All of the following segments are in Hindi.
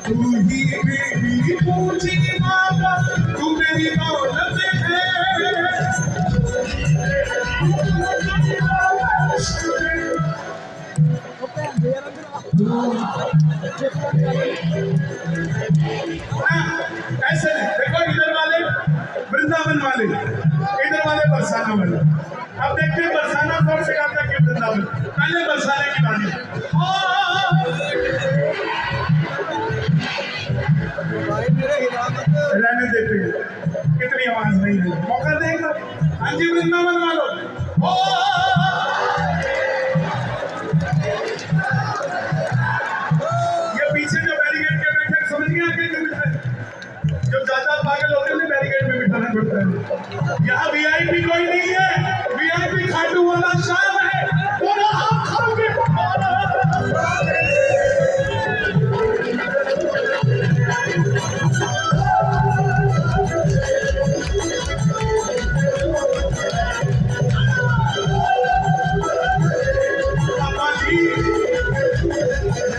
तू ही मेरी पूजी माता, तू मेरी दौलत है। ऐसे देखो, इधर वाले वृंदावन वाले, इधर वाले बरसाना वाले। अब देखते हैं बरसाना कौन से गाता है कि वृंदावन। पहले बरसाने की बात रहने देते हैं, कितनी आवाज नहीं है, मौका देगा। हाँ जी वृंदावन वालों, ये पीछे जो बैरिकेड के बैठे समझ गया कि जो ज्यादा पागल होते हैं बैरिकेड में बिठाना पड़ता है। यहाँ वीआईपी कोई नहीं है, वीआईपी खाटू वाला शाम है। पूरा हाथ खाओगे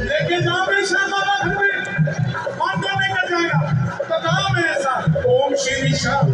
लेके जाओगे श्याम बाबा घर में, कौन कौन लेकर जाएगा? तो गाँव में ऐसा ओम श्री शाम